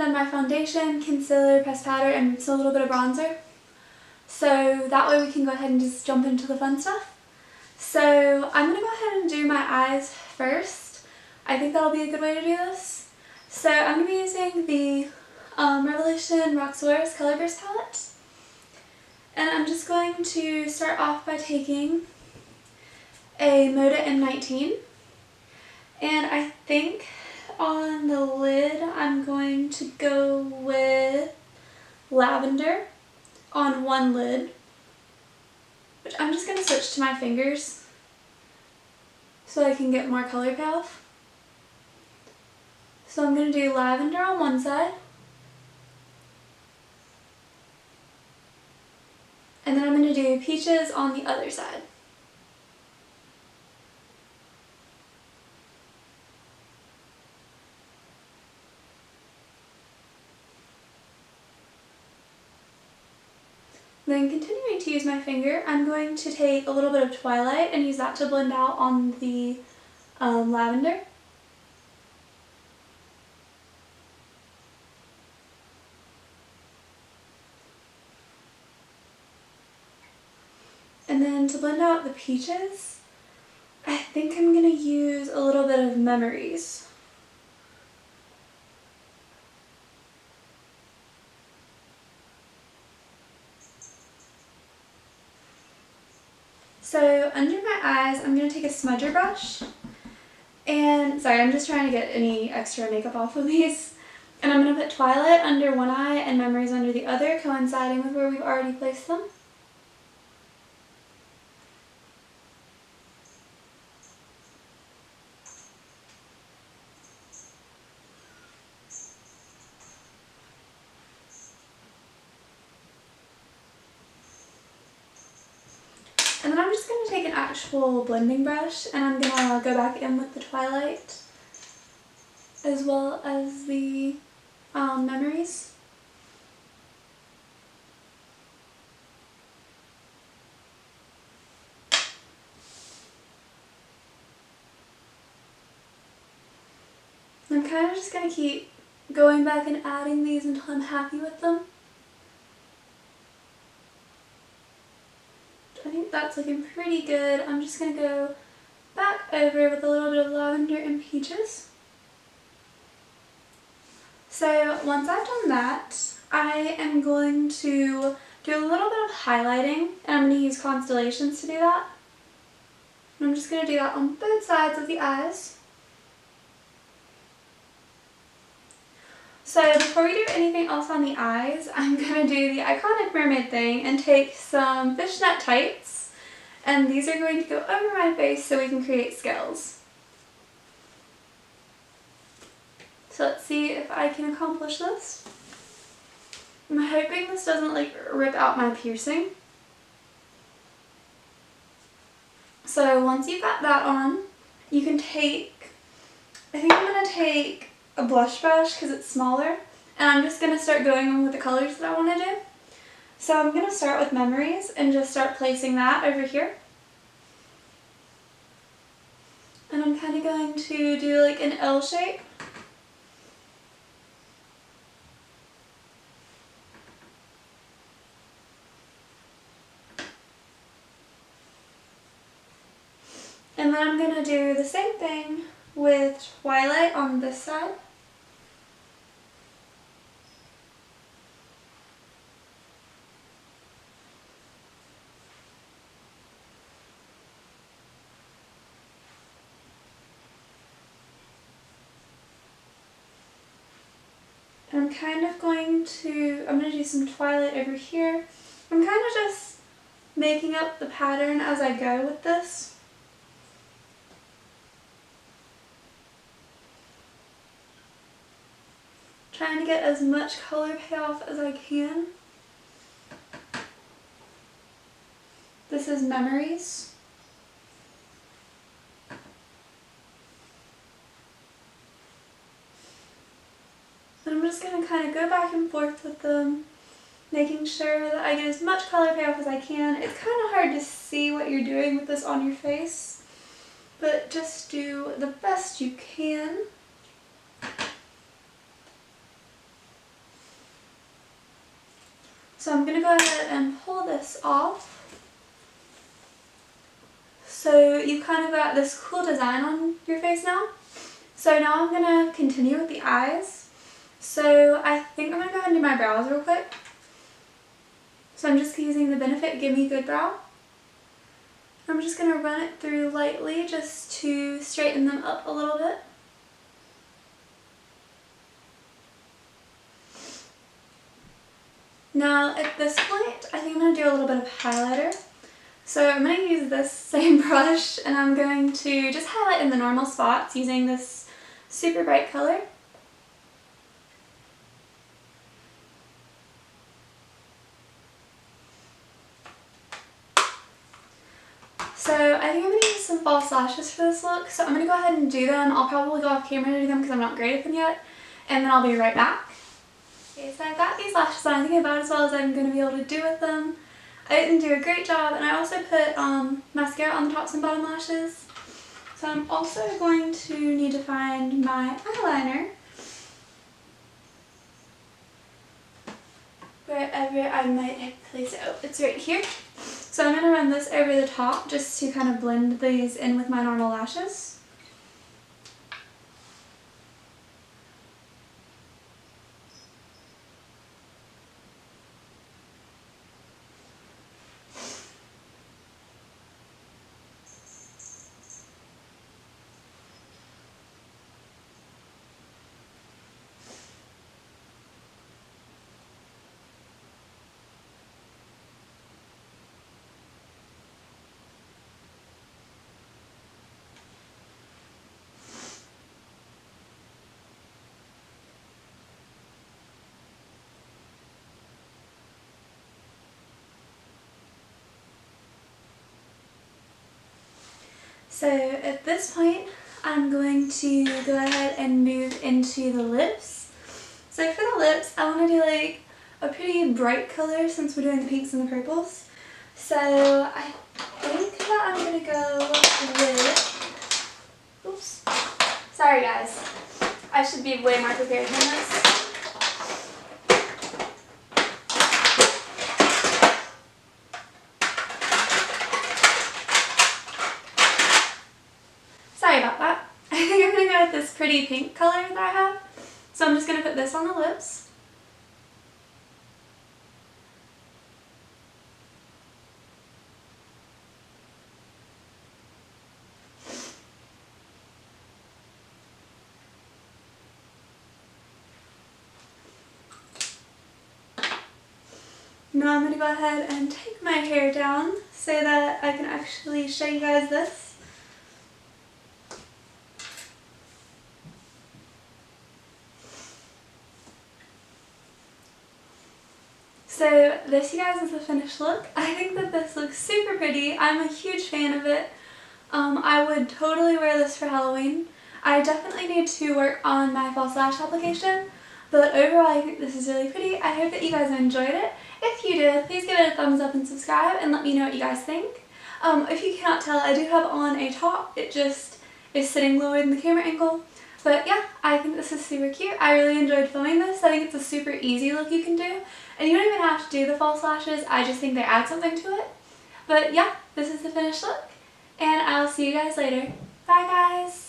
done my foundation, concealer, pressed powder, and just a little bit of bronzer. So that way we can go ahead and just jump into the fun stuff. So I'm going to go ahead and do my eyes first. I think that'll be a good way to do this. So I'm going to be using the Revolution Roxorious Color Burst palette. And I'm just going to start off by taking a Moda M19. And I think on the lid I'm going to go with lavender on one lid, which I'm just going to switch to my fingers so I can get more color payoff. So I'm going to do lavender on one side, and then I'm going to do peaches on the other side. Then continuing to use my finger, I'm going to take a little bit of Twilight and use that to blend out on the lavender. And then to blend out the peaches, I think I'm going to use a little bit of Memories. So under my eyes, I'm going to take a smudger brush, and sorry, I'm just trying to get any extra makeup off of these. And I'm going to put Twilight under one eye and Memories under the other, coinciding with where we've already placed them. And then I'm just going to take an actual blending brush and I'm going to go back in with the Twilight as well as the Memories. I'm kind of just going to keep going back and adding these until I'm happy with them. I think that's looking pretty good. I'm just going to go back over with a little bit of lavender and peaches. So once I've done that, I am going to do a little bit of highlighting, and I'm going to use constellations to do that. And I'm just going to do that on both sides of the eyes. So before we do anything else on the eyes, I'm going to do the iconic mermaid thing and take some fishnet tights, and these are going to go over my face so we can create scales. So let's see if I can accomplish this. I'm hoping this doesn't like rip out my piercing. So once you've got that on, you can take, I think I'm going to take a blush brush because it's smaller, and I'm just going to start going on with the colors that I want to do. So I'm going to start with Memories and just start placing that over here. And I'm kind of going to do like an L shape. And then I'm going to do the same thing with Twilight on this side. And I'm going to do some Twilight over here. I'm kind of just making up the pattern as I go with this. Trying to get as much color payoff as I can. This is Memories. And I'm just going to kind of go back and forth with them, making sure that I get as much color payoff as I can. It's kind of hard to see what you're doing with this on your face, but just do the best you can. So I'm going to go ahead and pull this off. So you kind of got this cool design on your face now. So now I'm going to continue with the eyes. So I think I'm going to go ahead and do my brows real quick. So I'm just using the Benefit Give Me Good Brow. I'm just going to run it through lightly just to straighten them up a little bit. Now at this point, I think I'm going to do a little bit of highlighter. So I'm going to use this same brush and I'm going to just highlight in the normal spots using this super bright color. So I think I'm going to use some false lashes for this look. So I'm going to go ahead and do them. I'll probably go off camera to do them because I'm not great at them yet. And then I'll be right back. Okay, so I've got these lashes on, I think about as well as I'm going to be able to do with them. I didn't do a great job, and I also put mascara on the tops and bottom lashes. So I'm also going to need to find my eyeliner. Wherever I might have placed it. Oh, it's right here. So I'm going to run this over the top just to kind of blend these in with my normal lashes. So at this point, I'm going to go ahead and move into the lips. So for the lips, I want to do like a pretty bright color since we're doing the pinks and the purples. So I think that I'm going to go with, oops, sorry guys, I should be way more prepared than this. Sorry about that. I think I'm going to go with this pretty pink color that I have. So I'm just going to put this on the lips. Now I'm going to go ahead and take my hair down so that I can actually show you guys this. So this, you guys, is the finished look. I think that this looks super pretty. I'm a huge fan of it. I would totally wear this for Halloween. I definitely need to work on my false lash application, but overall I think this is really pretty. I hope that you guys enjoyed it. If you did, please give it a thumbs up and subscribe and let me know what you guys think. If you cannot tell, I do have on a top. It just is sitting lower than the camera angle. But yeah, I think this is super cute. I really enjoyed filming this. I think it's a super easy look you can do. And you don't even have to do the false lashes. I just think they add something to it. But yeah, this is the finished look. And I'll see you guys later. Bye guys!